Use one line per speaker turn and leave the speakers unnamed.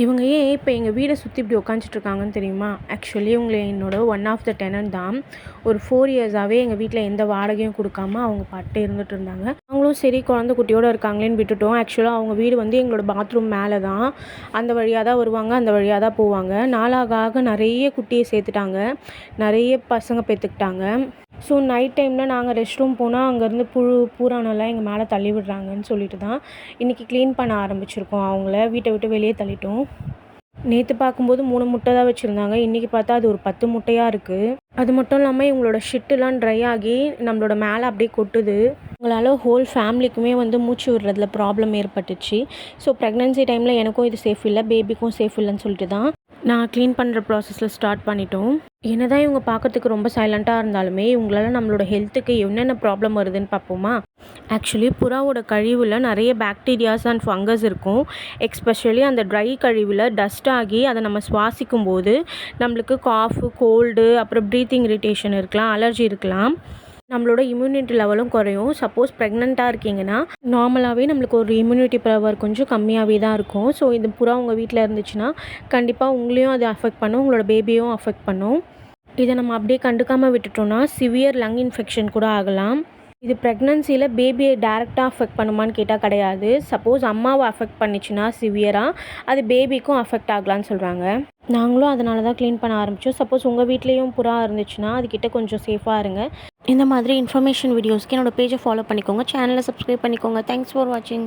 இவங்க ஏன் இப்போ எங்கள் வீடை சுற்றி இப்படி உட்காந்துட்ருக்காங்கன்னு தெரியுமா? ஆக்சுவலி இவங்க என்னோட ஒன் ஆஃப் த டெனன்ட் தான். ஒரு 4 இயர்ஸாகவே எங்கள் வீட்டில் எந்த வாடகையும் கொடுக்காம அவங்க பாட்டு இருந்துட்டு இருந்தாங்க. அவங்களும் சரி குழந்தை குட்டியோடு இருக்காங்களேன்னு விட்டுட்டோம். ஆக்சுவலாக அவங்க வீடு வந்து எங்களோட பாத்ரூம் மேலே தான். அந்த வழியாக தான் வருவாங்க, அந்த வழியாக தான் போவாங்க. நாளாக ஆக நிறைய குட்டியை சேர்த்துட்டாங்க, நிறைய பசங்க பெற்றுக்கிட்டாங்க. ஸோ நைட் டைமில் நாங்கள் ரெஸ்ட் ரூம் போனால் அங்கேருந்து பூரானெல்லாம் எங்கள் மேலே தள்ளி விடுறாங்கன்னு சொல்லிட்டு தான் இன்றைக்கி க்ளீன் பண்ண ஆரம்பிச்சிருக்கோம். அவங்கள வீட்டை விட்டு வெளியே தள்ளிட்டோம். நேற்று பார்க்கும்போது 3 முட்டை தான் வச்சுருந்தாங்க. இன்றைக்கி பார்த்தா அது ஒரு 10 முட்டையாக இருக்குது. அது மட்டும் இல்லாமல் இவங்களோட ஷிட்டெலாம் ட்ரை ஆகி நம்மளோட மேலே அப்படியே கொட்டுது. உங்களால் ஹோல் ஃபேமிலிக்குமே வந்து மூச்சு விடுறதுல ப்ராப்ளம் ஏற்பட்டுச்சு. ஸோ ப்ரெக்னென்சி டைமில் எனக்கும் இது சேஃப் இல்லை, பேபிக்கும் சேஃப் இல்லைன்னு சொல்லிட்டு தான் நான் க்ளீன் பண்ணுற ப்ராசஸில் ஸ்டார்ட் பண்ணிட்டோம். என்ன தான் இவங்க பார்க்கறதுக்கு ரொம்ப சைலண்ட்டாக இருந்தாலுமே இவங்களால நம்மளோட ஹெல்த்துக்கு என்னென்ன ப்ராப்ளம் வருதுன்னு பார்ப்போமா? ஆக்சுவலி புறாவோட கழிவில் நிறைய பாக்டீரியாஸ் அண்ட் ஃபங்கஸ் இருக்கும். எக்ஸ்பெஷலி அந்த ட்ரை கழிவில் டஸ்ட் ஆகி அதை நம்ம சுவாசிக்கும் போது நம்மளுக்கு காஃபு, கோல்டு, அப்புறம் ப்ரீத்திங் இரிட்டேஷன் இருக்கலாம், அலர்ஜி இருக்கலாம். நம்மளோட இம்யூனிட்டி லெவலும் குறையும். சப்போஸ் ப்ரெக்னெண்ட்டாக இருக்கீங்கன்னா நார்மலாகவே நம்மளுக்கு ஒரு இம்யூனிட்டி பவர் கொஞ்சம் கம்மியாகவே தான் இருக்கும். ஸோ இந்த புறா உங்கள் வீட்டில் இருந்துச்சுன்னா கண்டிப்பாக உங்களையும் அது அஃபெக்ட் பண்ணும், உங்களோட பேபியும் அஃபெக்ட் பண்ணும். இதை நம்ம அப்படியே கண்டுக்காமல் விட்டுட்டோம்னா சிவியர் லங் இன்ஃபெக்ஷன் கூட ஆகலாம். இது ப்ரெக்னன்சியில் பேபியை டேரெக்டாக அஃபெக்ட் பண்ணுமான்னு கேட்டால் கிடையாது. சப்போஸ் அம்மாவை அஃபெக்ட் பண்ணிச்சுன்னா சிவியராக அது பேபிக்கும் அஃபெக்ட் ஆகலான்னு சொல்கிறாங்க. நாங்களும் அதனால தான் க்ளீன் பண்ண ஆரம்பித்தோம். சப்போஸ் உங்கள் வீட்லேயும் புறா இருந்துச்சுன்னா அதுக்கிட்ட கொஞ்சம் சேஃபாக இருங்க. இந்த மாதிரி இன்ஃபர்மேஷன் வீடியோஸ்க்கு என்னோடய பேஜை ஃபாலோ பண்ணிக்கோங்க, சேனலை சப்ஸ்கிரைப் பண்ணிக்கோங்க. தேங்க்ஸ் ஃபார் வாட்சிங்.